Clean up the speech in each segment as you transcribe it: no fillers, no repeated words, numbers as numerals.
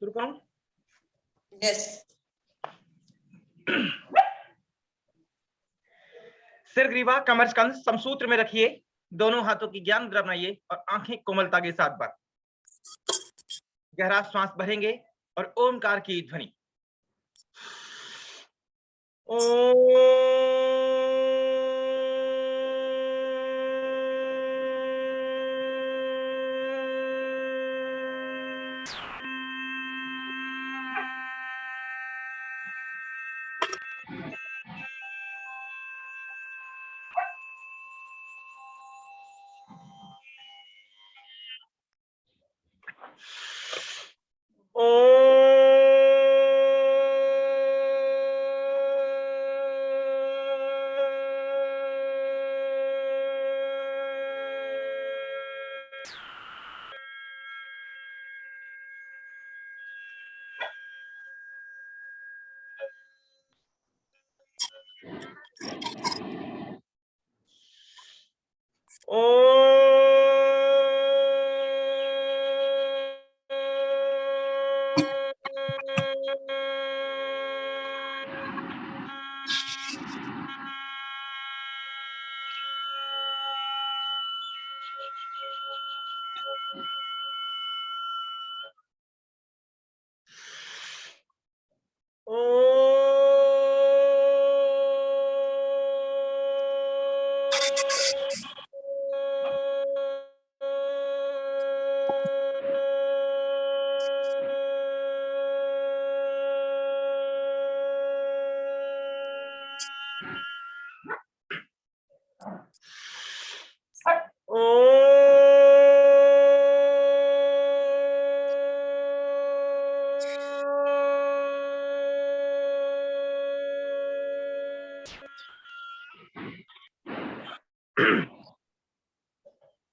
शुरू करूं? यस। सिर ग्रीवा कमर स्कंद समसूत्र में रखिए, दोनों हाथों की ज्ञान मुद्रा बनाइए और आंखें कोमलता के साथ बंद। गहरा श्वास भरेंगे और ओमकार की ध्वनि।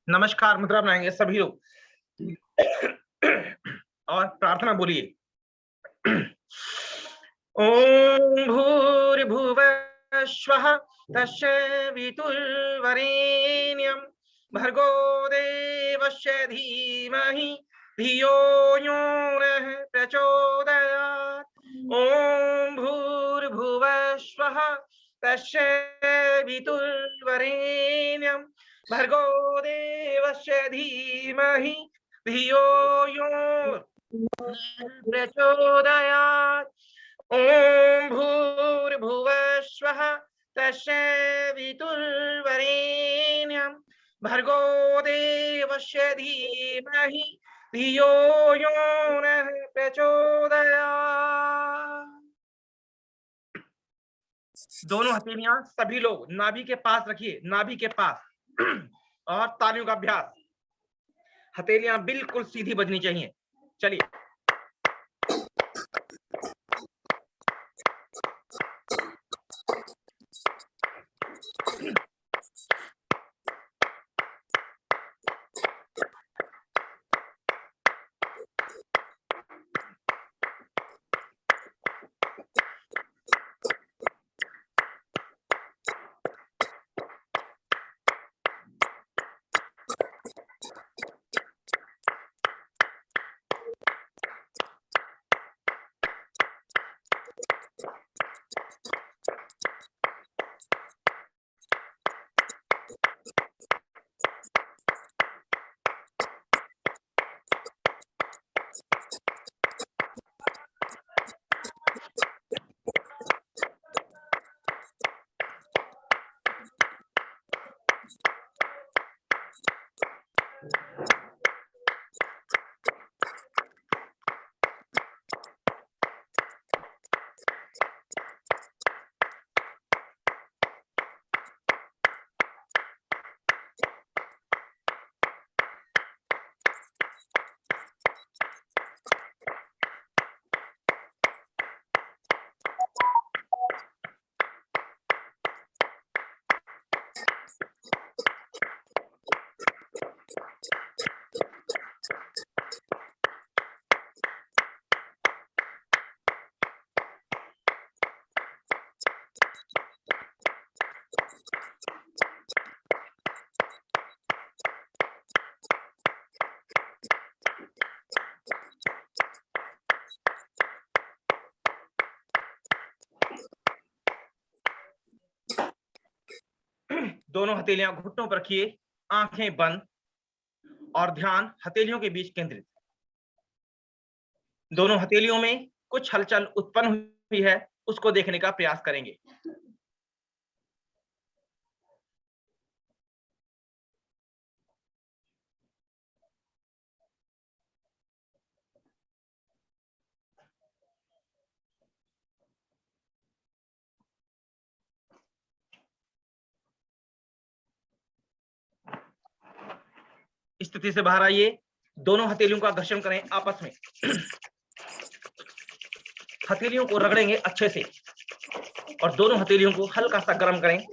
नमस्कार मुद्रा बनाएंगे सभी लोग और प्रार्थना बोलिए। ओम भूर्भुवः स्वः तस्वितुर्वरेण्यं भर्गो देवस्य धीमहि धियो यो नः प्रचोदयात्। ओम भूर्भुवः स्वः तस्वितुर्वरेण्यं भर्गो देवस्य धीमहि धियो यो प्रचोदयात्। ओम भूर्भुवः स्वः तस्वितुर्वरेण्यं भर्गो देवस्य धीमहि धियो यो नः प्रचोदयात्। दोनों हथेलियां सभी लोग नाभि के पास रखिए, नाभि के पास, और तालियों का अभ्यास। हथेलियां बिल्कुल सीधी बजनी चाहिए। चलिए। दोनों हथेलियां घुटनों पर रखिए, आंखें बंद और ध्यान हथेलियों के बीच केंद्रित। दोनों हथेलियों में कुछ हलचल उत्पन्न हुई है, उसको देखने का प्रयास करेंगे। स्थिति से बाहर आइए, दोनों हथेलियों का घर्षण करें आपस में। हथेलियों को रगड़ेंगे अच्छे से और दोनों हथेलियों को हल्का सा गर्म करें।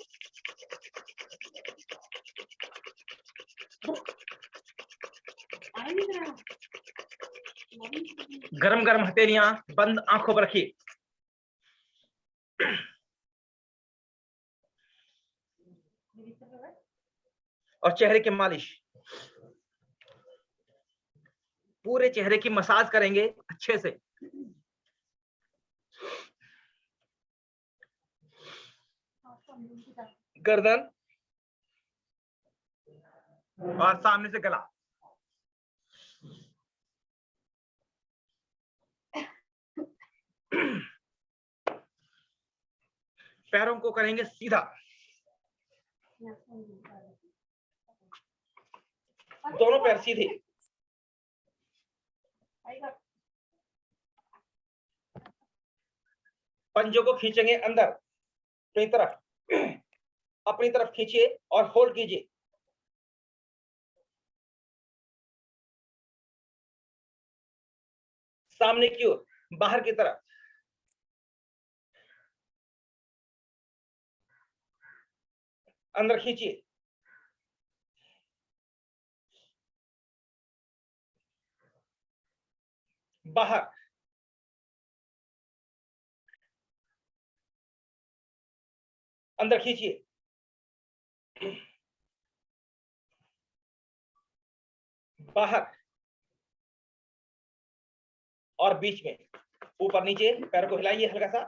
गरम गरम हथेलियां बंद आंखों पर रखिए। और चेहरे की मालिश, पूरे चेहरे की मसाज करेंगे अच्छे से। गर्दन और सामने से गला। पैरों को करेंगे सीधा, दोनों पैर सीधे। पंजों को खींचेंगे अंदर अपनी तरफ, अपनी तरफ खींचिए और होल्ड कीजिए। सामने की ओर, बाहर की तरफ। अंदर खींचिए, बाहर। अंदर खींचिए, बाहर और बीच में। ऊपर नीचे पैर को हिलाइए हल्का सा।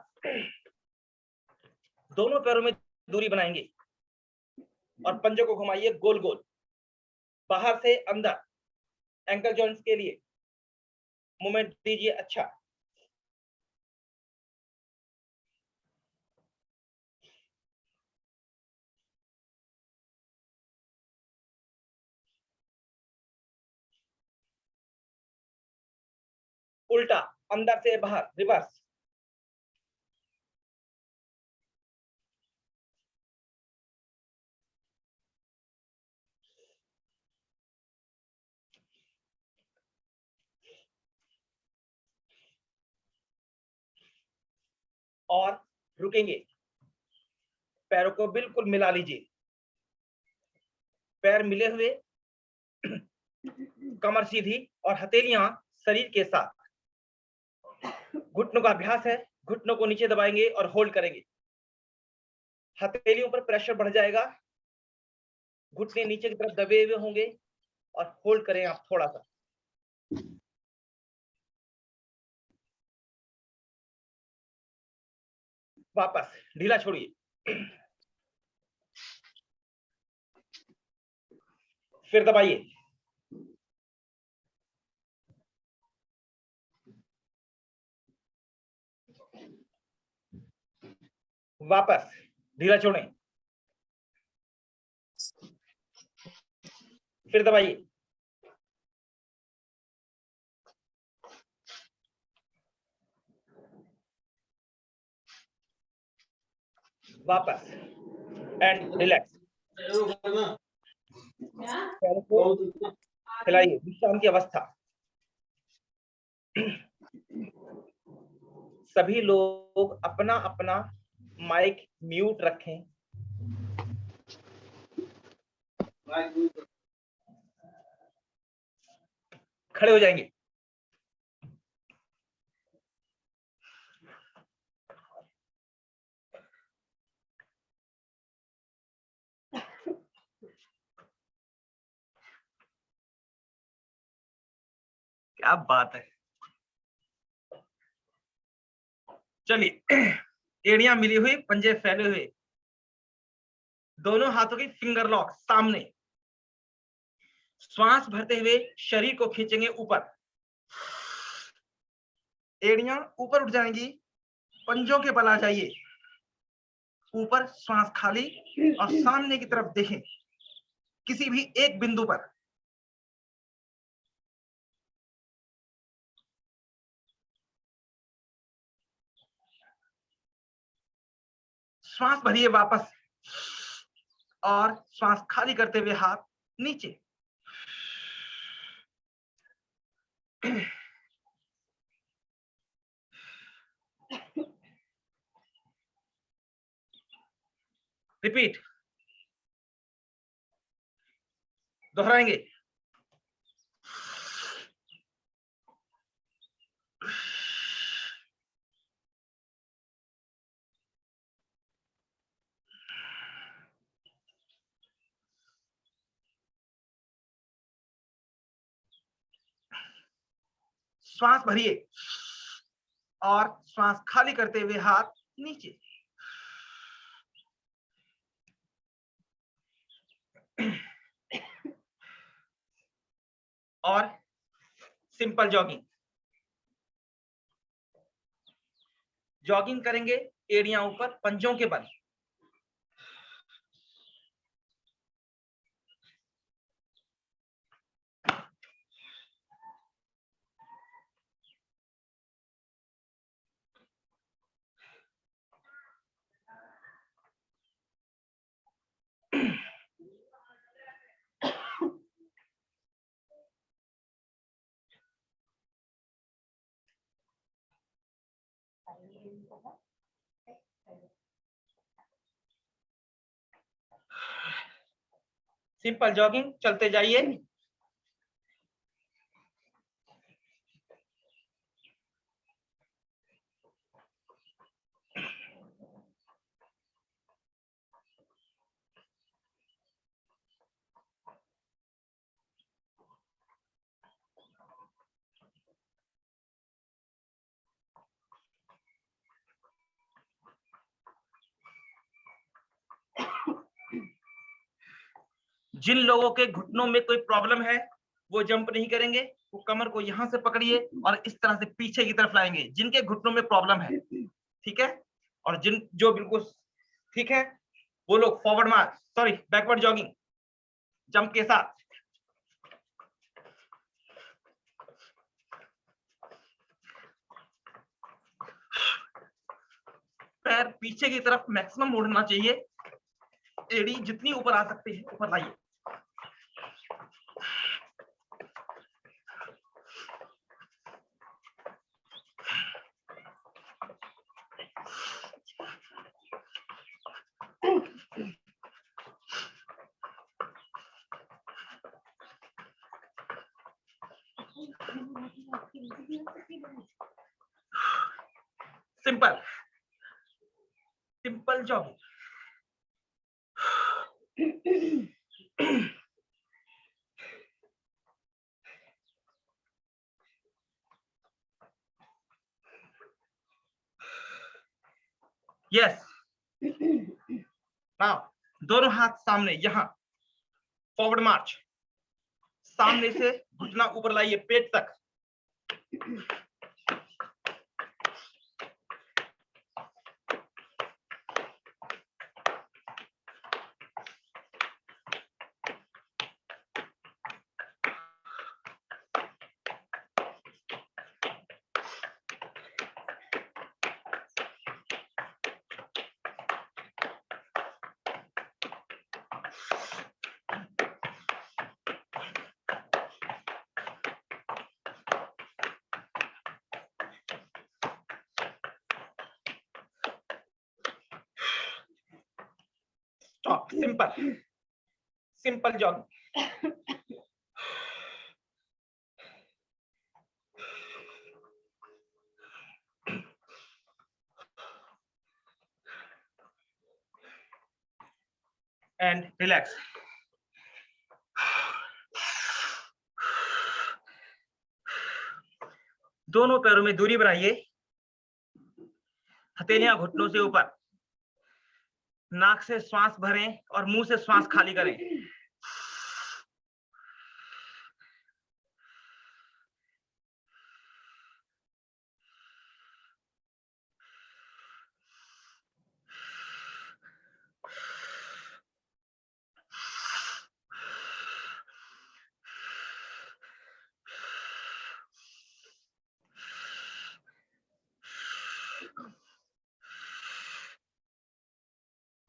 दोनों पैरों में दूरी बनाएंगे और पंजों को घुमाइए गोल गोल, बाहर से अंदर। एंकल जॉइंट्स के लिए मूवमेंट दीजिए अच्छा। उल्टा, अंदर से बाहर, रिवर्स। और रुकेंगे, पैरों को बिल्कुल मिला लीजिए। पैर मिले हुए, कमर सीधी और हथेलियां शरीर के साथ। घुटनों का अभ्यास है, घुटनों को नीचे दबाएंगे और होल्ड करेंगे। हथेलियों पर प्रेशर बढ़ जाएगा, घुटने नीचे की तरफ दबे हुए होंगे और होल्ड करें आप थोड़ा सा। वापस ढीला छोड़िए, फिर दबाइए। वापस ढीला छोड़ें, फिर दबाइए। वापस एंड रिलैक्स। पैरों को हिलाइए, विश्राम की अवस्था। सभी लोग अपना अपना माइक म्यूट रखें। खड़े हो जाएंगे। क्या बात है। चलिए, एड़ियां मिली हुई, पंजे फैले हुए, दोनों हाथों की फिंगर लॉक सामने। श्वास भरते हुए शरीर को खींचेंगे ऊपर, एड़ियां ऊपर उठ जाएंगी, पंजों के बल आ जाइए ऊपर, श्वास खाली और सामने की तरफ देखें किसी भी एक बिंदु पर। श्वास भरिए वापस और श्वास खाली करते हुए हाथ नीचे। रिपीट, दोहराएंगे। श्वास भरिए और श्वास खाली करते हुए हाथ नीचे। और सिंपल जॉगिंग। जॉगिंग करेंगे एड़ियां ऊपर, पंजों के बल। सिंपल जॉगिंग, चलते जाइए। जिन लोगों के घुटनों में कोई प्रॉब्लम है वो जंप नहीं करेंगे, वो कमर को यहां से पकड़िए और इस तरह से पीछे की तरफ लाएंगे, जिनके घुटनों में प्रॉब्लम है, ठीक है। और जिन जो बिल्कुल ठीक है वो लोग फॉरवर्ड मार्च, सॉरी बैकवर्ड जॉगिंग जंप के साथ। पैर पीछे की तरफ मैक्सिमम मोड़ना चाहिए, एड़ी जितनी ऊपर आ सकती है ऊपर लाइए। Simple simple jogging. Yes, now दोनों हाथ सामने, यहां फॉरवर्ड मार्च, सामने से घुटना ऊपर लाइए पेट तक। Stop, simple simple jogging. And relax. दोनों पैरों में दूरी बनाइए, हथेलियां घुटनों से ऊपर। नाक से श्वास भरें और मुंह से श्वास खाली करें।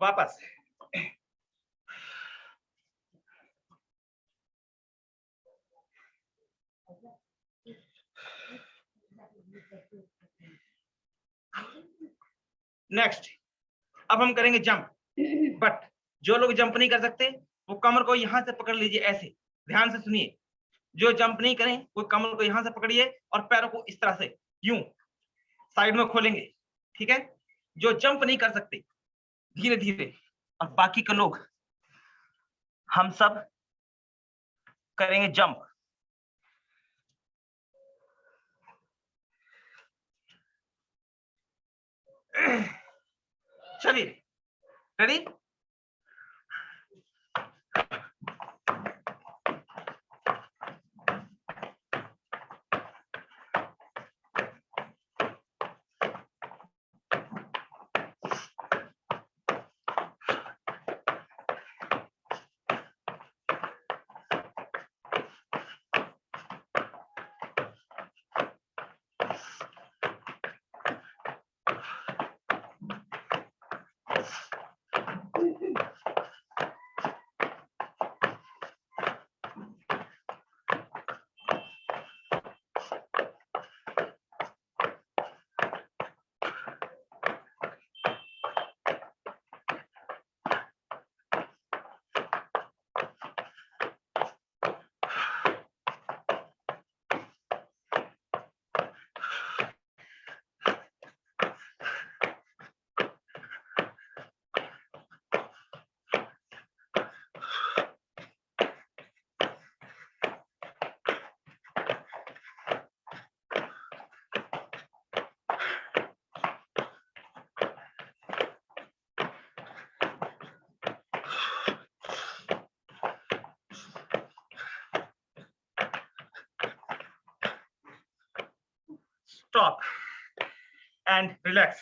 वापस। नेक्स्ट, अब हम करेंगे जंप। बट जो लोग जंप नहीं कर सकते वो कमर को यहां से पकड़ लीजिए ऐसे। ध्यान से सुनिए, जो जंप नहीं करें वो कमर को यहां से पकड़िए और पैरों को इस तरह से यूं साइड में खोलेंगे। ठीक है? जो जंप नहीं कर सकते धीरे धीरे, और बाकी के लोग हम सब करेंगे जंप। चलिए, रेडी? Stop and relax.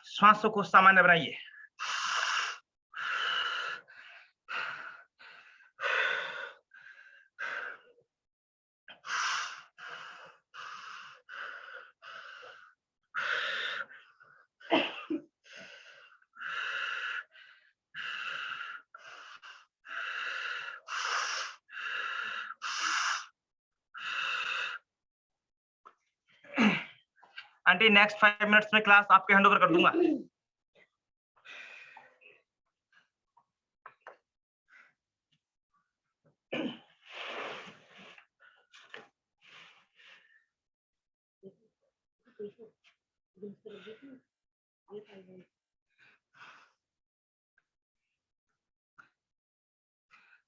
श्वासों को सामान्य बनाइए। आंटी नेक्स्ट 5 मिनट्स में क्लास आपके हैंड ओवर कर दूंगा।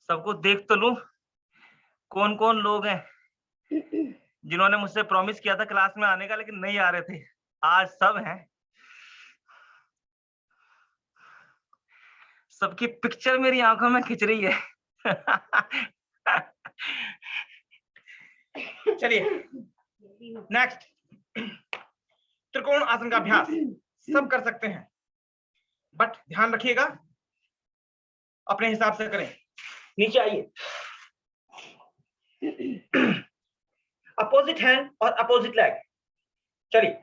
सबको देख तो लूं कौन कौन लोग हैं जिन्होंने मुझसे प्रॉमिस किया था क्लास में आने का लेकिन नहीं आ रहे थे। आज सब हैं। सबकी पिक्चर मेरी आंखों में खिंच रही है। चलिए नेक्स्ट, त्रिकोण आसन का अभ्यास सब कर सकते हैं, बट ध्यान रखिएगा अपने हिसाब से करें। नीचे आइए, अपोजिट हैंड और अपोजिट लेग। चलिए,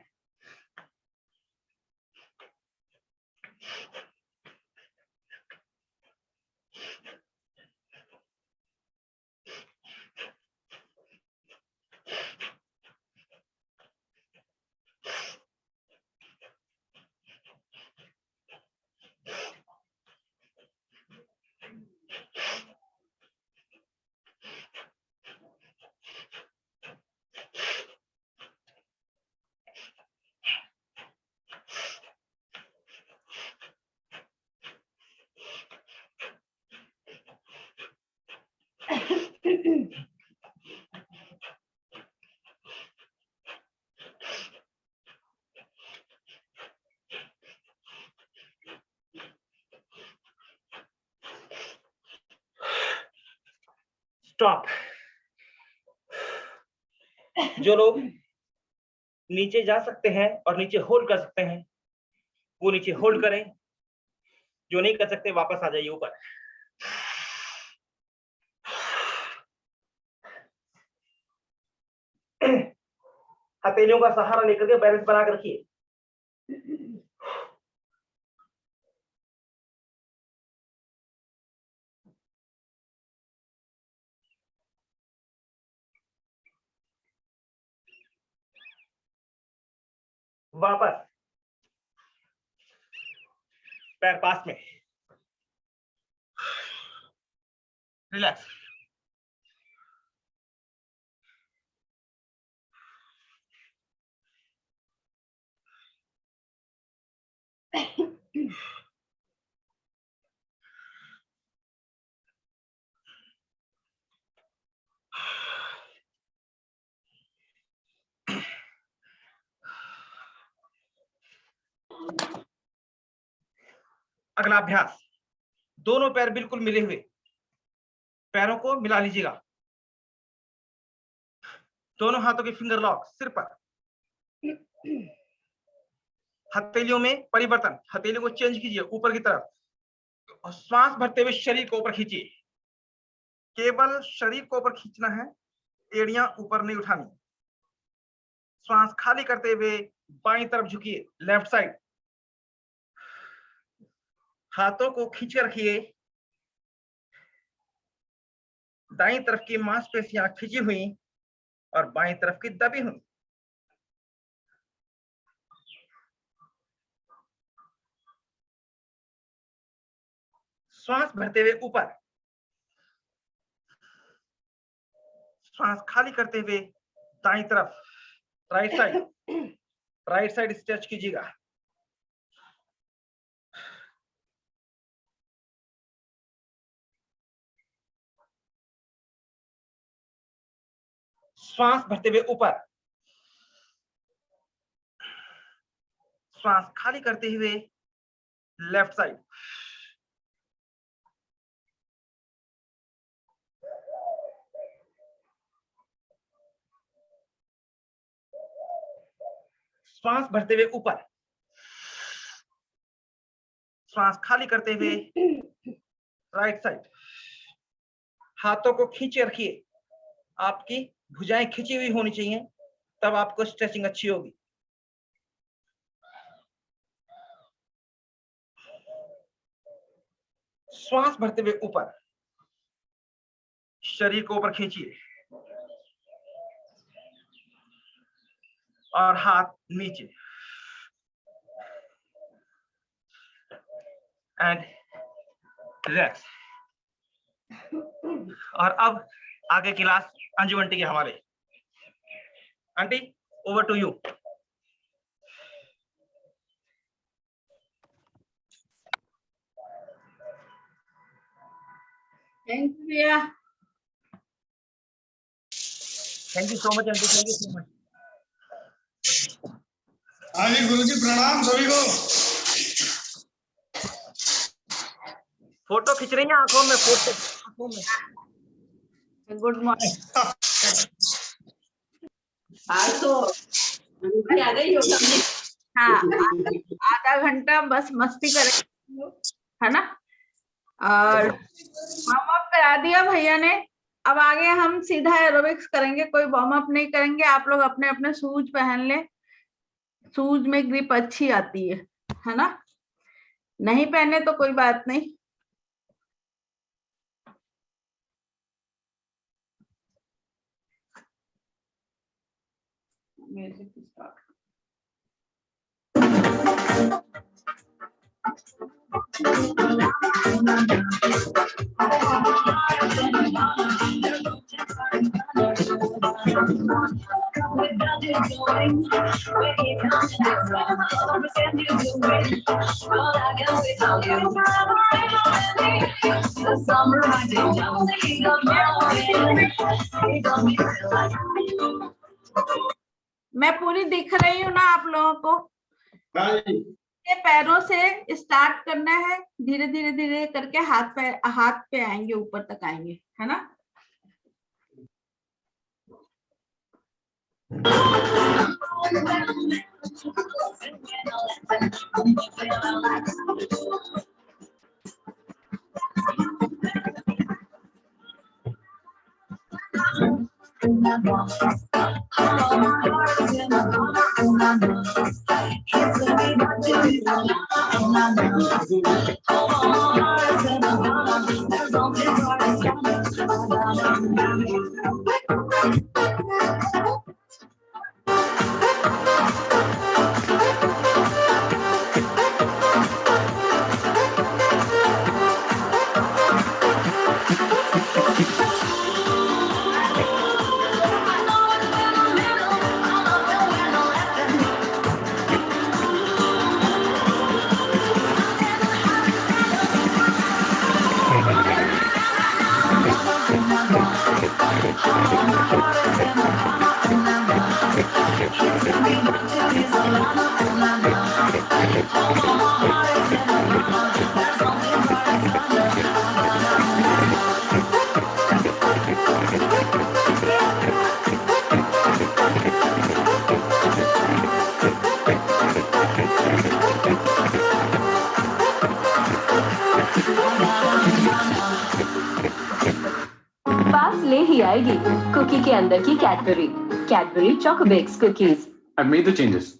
स्टॉप। जो लोग नीचे जा सकते हैं और नीचे होल्ड कर सकते हैं वो नीचे होल्ड करें, जो नहीं कर सकते वापस आ जाइए ऊपर। हथेलियों का सहारा लेकर के बैलेंस बना कर रखिए। वापस पैर पास में, रिलैक्स। अगला अभ्यास, दोनों पैर बिल्कुल मिले हुए, पैरों को मिला लीजिएगा। दोनों हाथों के फिंगर लॉक सिर पर। हथेलियों में परिवर्तन, हथेलियों को चेंज कीजिए ऊपर की तरफ और श्वास भरते हुए शरीर को ऊपर खींचिए। केवल शरीर को ऊपर खींचना है, एड़ियां ऊपर नहीं उठानी। श्वास खाली करते हुए बाईं तरफ झुकिए, लेफ्ट साइड। हाथों को खींच कर रखिए। दाईं तरफ की मांसपेशियां खींची हुई और बाईं तरफ की दबी हुई। श्वास भरते हुए ऊपर, श्वास खाली करते हुए दाईं तरफ, राइट साइड स्ट्रेच कीजिएगा। श्वास भरते हुए ऊपर, श्वास खाली करते हुए लेफ्ट साइड। श्वास भरते हुए ऊपर, श्वास खाली करते हुए राइट साइड। हाथों को खींचे रखिए, आपकी भुजाएं खींची हुई होनी चाहिए, तब आपको स्ट्रेचिंग अच्छी होगी। श्वास भरते हुए ऊपर, शरीर को ऊपर खींचिए और हाथ नीचे एंड रिलैक्स। और अब आगे क्लास अंजू आंटी के हवाले। Aunty, over to you. Thank you भैया। Thank you so much aunty, thank you so much. हाँ जी गुरु जी, प्रणाम सभी को। फोटो खींच रही हैं आंखों में, फोटो आंखों में। Good morning. आज तो आ गई हो सबने। हाँ, आधा घंटा बस मस्ती करेंगे, है ना। और वार्म अप करा दिया भैया ने। अब आगे हम सीधा एरोबिक्स करेंगे, कोई वार्म अप नहीं करेंगे। आप लोग अपने अपने शूज पहन ले, शूज में ग्रिप अच्छी आती है ना। नहीं पहने तो कोई बात नहीं। Music start. मैं पूरी दिख रही हूँ ना आप लोगों को? के पैरों से स्टार्ट करना है, धीरे धीरे धीरे करके हाथ पे आएंगे, ऊपर तक आएंगे, है ना। पास ले ही आएगी कुकी के अंदर की Cadbury Chocobakes cookies. I've made the changes.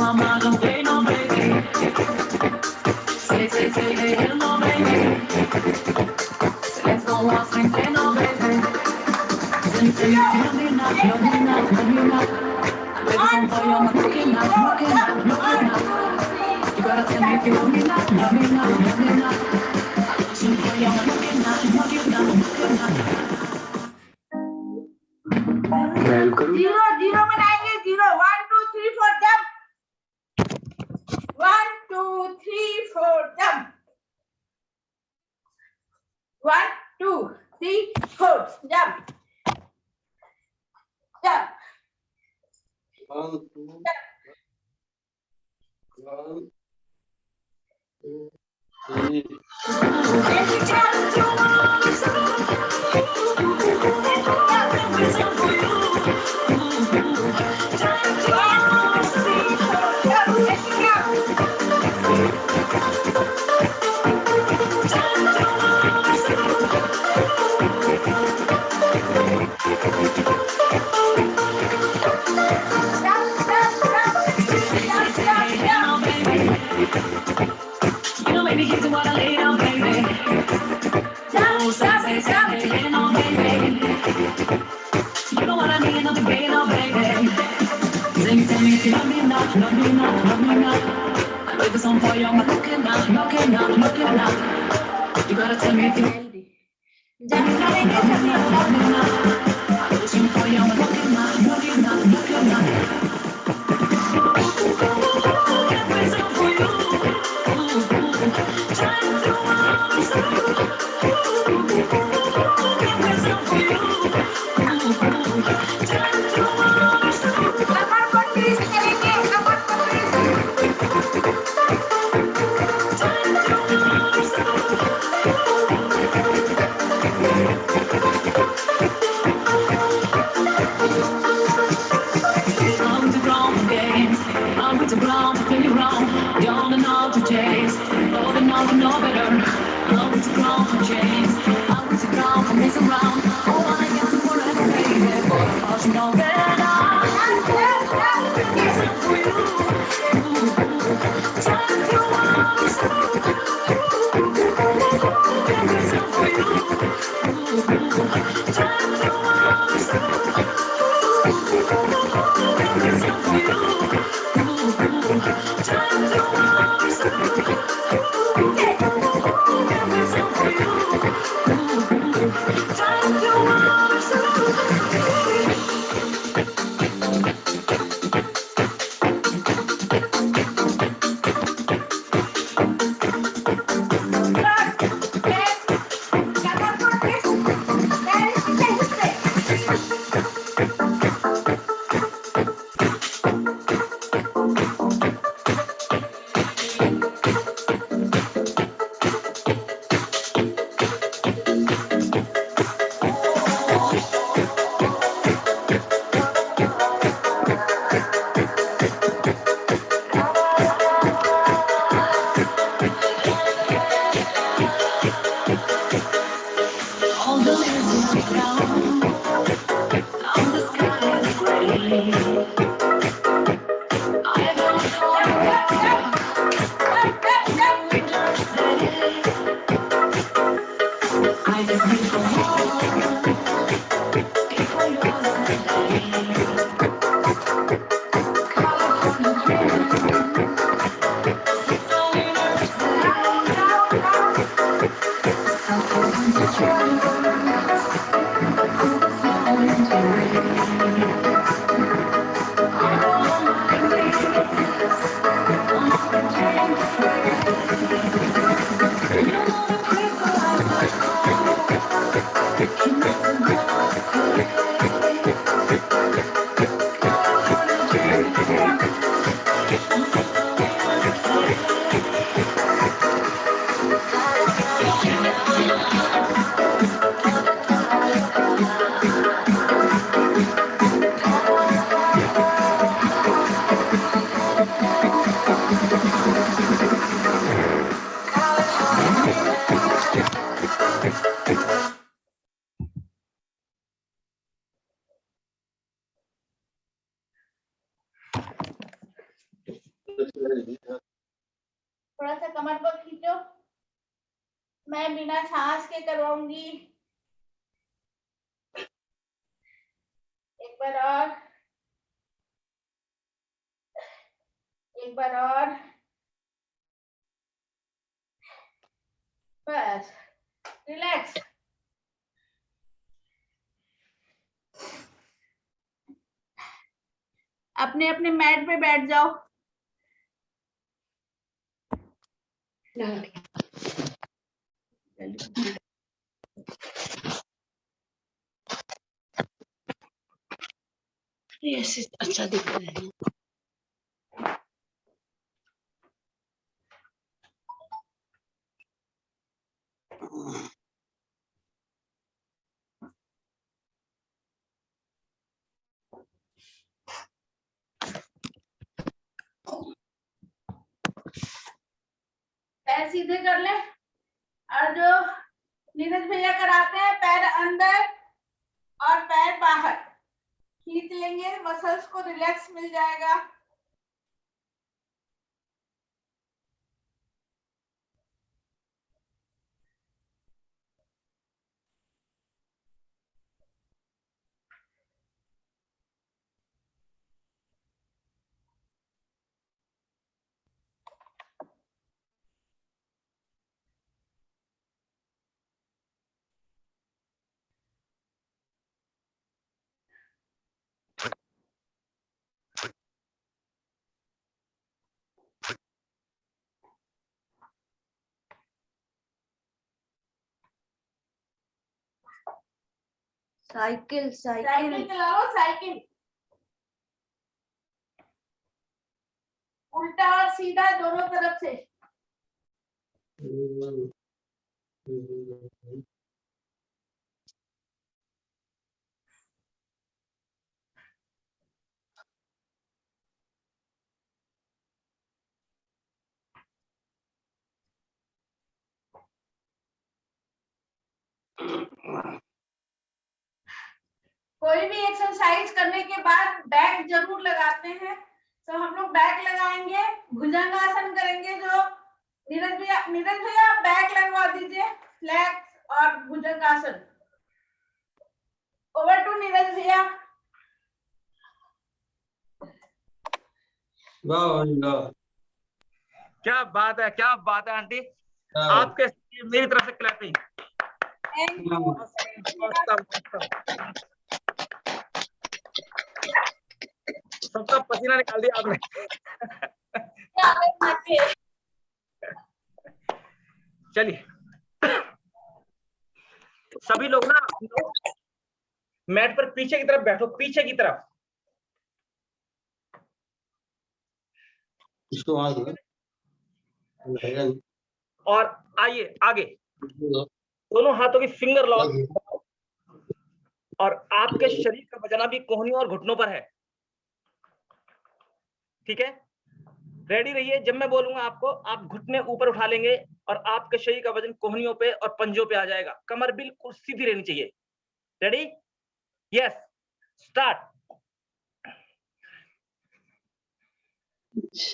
my mind, don't play no baby. Say, hello, baby. Say, let's go walk and play no baby. Say, love me not, love me not, love me not. I'm ready for you, I'm looking out, looking out, looking out. You gotta tell me if you love me not, love me not, love me not. I'm looking for you, I'm looking out, looking out, looking out. Zero zero बनाएंगे, zero 1 2 3 4 jump, 1 2 3 4 jump, 1 2 3 4 jump, jump, 1 2 1 2 3 You know, baby, here's what I lay down, baby. Oh, say, hey, no, baby. You know what I mean, nothing gay, no, baby. Say me if you love me not, love me not, love me not. I play the song for you, I'm looking out, looking out, looking out. You gotta tell me if you love me not. I play the song for you, I'm looking out, looking out, looking out. Come to थोड़ा सा कमर को खींचो। मैं बिना सांस के करवाऊंगी। एक बार और, एक बार और, बस रिलैक्स। अपने अपने मैट पे बैठ जाओ। ऐसे अच्छा दिख रहा है। पैर सीधे कर ले। और जो नीरज भैया कराते हैं, पैर अंदर और पैर बाहर खींच लेंगे, मसल्स को रिलैक्स मिल जाएगा। साइकिल साइकिल चलाओ, साइकिल उल्टा और सीधा दोनों तरफ से। कोई भी एक्सरसाइज करने के बाद बैक जरूर लगाते हैं, तो हम लोग बैक लगाएंगे, भुजंगासन करेंगे। जो नीरज भैया आप बैक लगवा दीजिए, फ्लैक्स और भुजंगासन। ओवर टू नीरज भैया। क्या बात है, क्या बात है आंटी। आपके मेरी तरफ से क्लैपिंग। सबका पसीना निकाल दिया आपने। चलिए सभी लोग ना मैट पर पीछे की तरफ बैठो, पीछे की तरफ। इसको और आइए आगे, दोनों हाथों की फिंगर लॉक। और आपके शरीर का वजन भी कोहनियों और घुटनों पर है, ठीक है। रेडी रहिए, जब मैं बोलूंगा आपको, आप घुटने ऊपर उठा लेंगे और आपके शरीर का वजन कोहनियों पे और पंजों पे आ जाएगा। कमर बिल्कुल सीधी रहनी चाहिए। रेडी? Yes, start.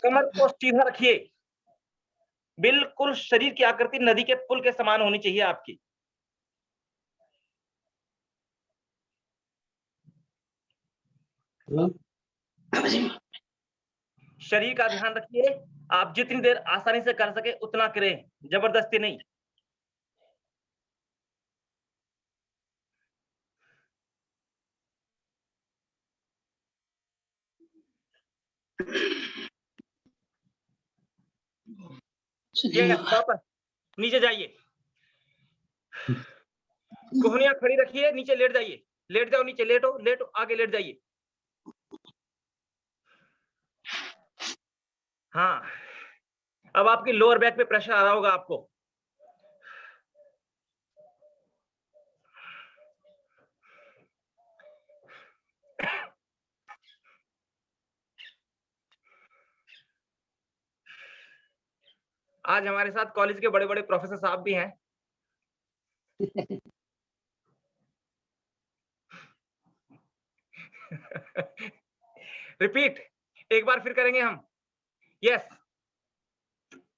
कमर को सीधा रखिए, बिल्कुल शरीर की आकृति नदी के पुल के समान होनी चाहिए आपकी। शरीर का ध्यान रखिए, आप जितनी देर आसानी से कर सके उतना करें, जबरदस्ती नहीं। वापस नीचे जाइए, कोहनियां खड़ी रखिए, नीचे लेट जाइए, लेट जाओ, नीचे लेटो, लेटो, आगे लेट जाइए। हाँ, अब आपकी लोअर बैक पे प्रेशर आ रहा होगा आपको। आज हमारे साथ कॉलेज के बड़े बड़े प्रोफेसर साहब भी हैं। रिपीट, एक बार फिर करेंगे हम। यस,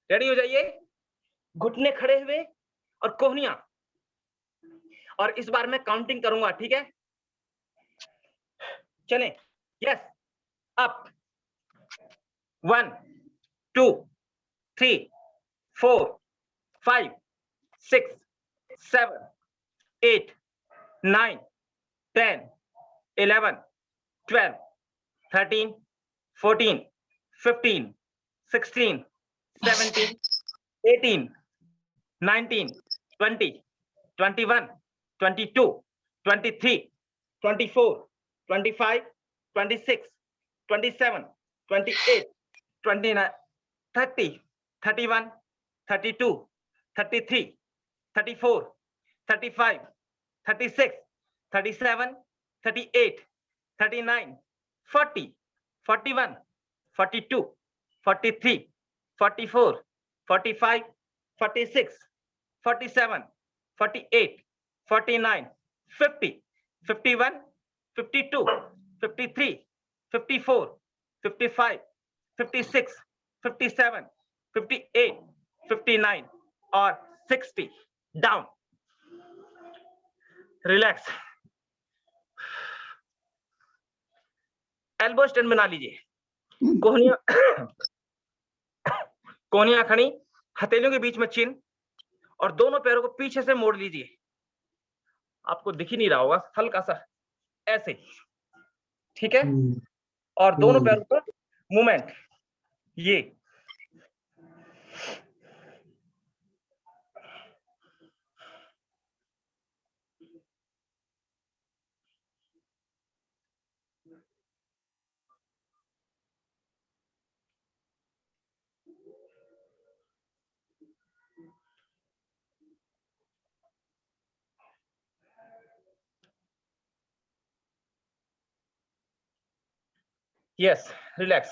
रेडी हो जाइए। घुटने खड़े हुए और कोहनियां, और इस बार मैं काउंटिंग करूंगा, ठीक है? चलें, यस, अप, 1 2 3 4 5 6 7 8 9 10 11 12 13 14 15 16 17 18 19 20 21 22 23 24 25 26 27 28 29 30 31 32 33 34 35 36 37 38 39 40 41 42 43 44 45 46 47 48 49 50 51 52 53 54 55 56 57 58 59 और 60। Down, relax. एल्बो स्टैंड बना लीजिए। कोहनियां कोहनियां खड़ी, हथेलियों के बीच में चिन्ह, और दोनों पैरों को पीछे से मोड़ लीजिए। आपको दिख ही नहीं रहा होगा, हल्का सा ऐसे, ठीक है? और दोनों पैरों पर मूवमेंट, ये यस, रिलैक्स।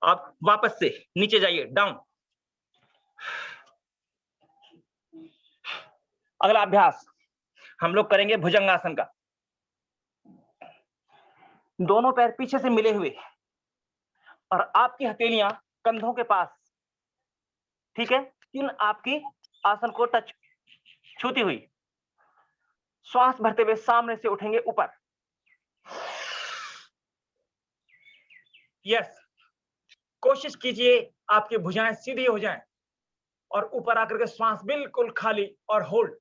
आप वापस से नीचे जाइए, डाउन। अगला अभ्यास हम लोग करेंगे भुजंगासन का। दोनों पैर पीछे से मिले हुए और आपकी हथेलियां कंधों के पास, ठीक है? चिन्ह आपकी आसन को टच, छूती हुई। श्वास भरते हुए सामने से उठेंगे ऊपर। यस, कोशिश कीजिए आपकी भुजाएं सीधी हो जाएं और ऊपर आकर के श्वास बिल्कुल खाली और होल्ड।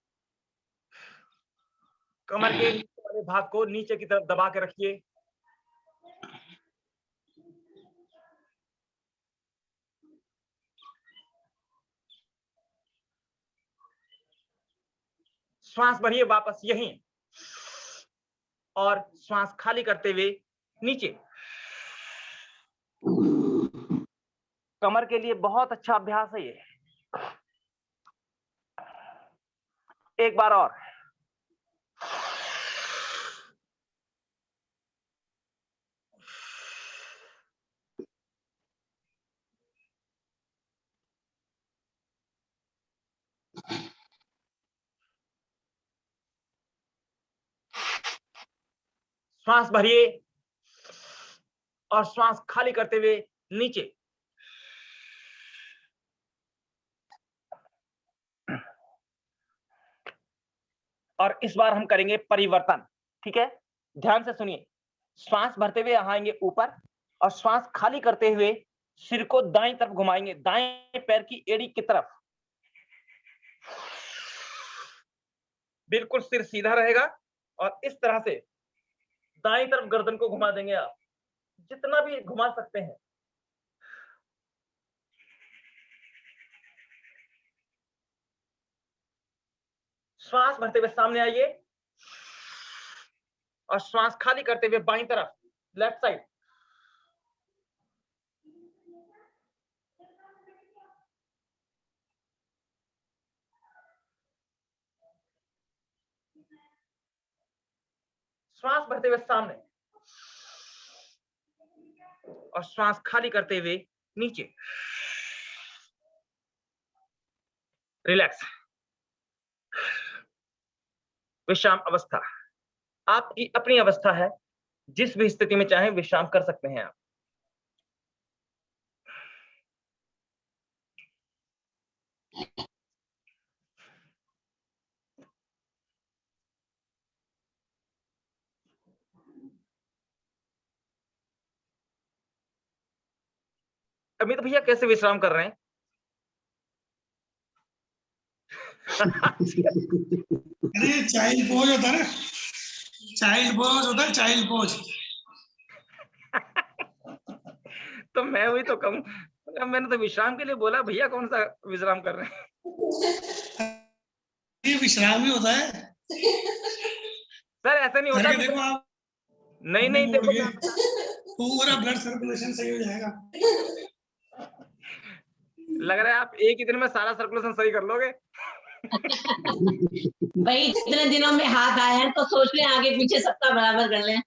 कमर के नीचे वाले भाग को नीचे की तरफ दबा के रखिए। श्वास भरिए वापस यहीं, और श्वास खाली करते हुए नीचे। कमर के लिए बहुत अच्छा अभ्यास है ये। एक बार और। श्वास भरिए और श्वास खाली करते हुए नीचे। और इस बार हम करेंगे परिवर्तन, ठीक है? ध्यान से सुनिए। श्वास भरते हुए आएंगे ऊपर और श्वास खाली करते हुए सिर को दाईं तरफ घुमाएंगे, दाएं पैर की एड़ी की तरफ। बिल्कुल सिर सीधा रहेगा और इस तरह से दाईं तरफ गर्दन को घुमा देंगे आप, जितना भी घुमा सकते हैं। श्वास भरते हुए सामने आइए और श्वास खाली करते हुए बाईं तरफ, लेफ्ट साइड। श्वास भरते हुए सामने और श्वास खाली करते हुए नीचे। रिलैक्स। विश्राम अवस्था आपकी अपनी अवस्था है, जिस भी स्थिति में चाहे विश्राम कर सकते हैं आप। अमित भैया कैसे विश्राम कर रहे हैं? अरे चाइल्ड पोज होता है ना, चाइल्ड पोज होता है, चाइल्ड पोज। तो मैं वही तो कहूँ, मैंने तो विश्राम के लिए बोला, भैया कौन सा विश्राम कर रहे हैं? ये विश्राम ही होता है। सर ऐसा नहीं होता। करके देखो आप, नहीं नहीं मुड़ देखो के, पूरा ब्लड सर्कुलेशन सही हो जाएगा। लग रहा है आप एक ही दिन में सारा सर्कुलेशन सही कर लोगे। भाई इतने दिनों में हाथ आए हैं तो सोच लें आगे पीछे सबका बराबर कर लें।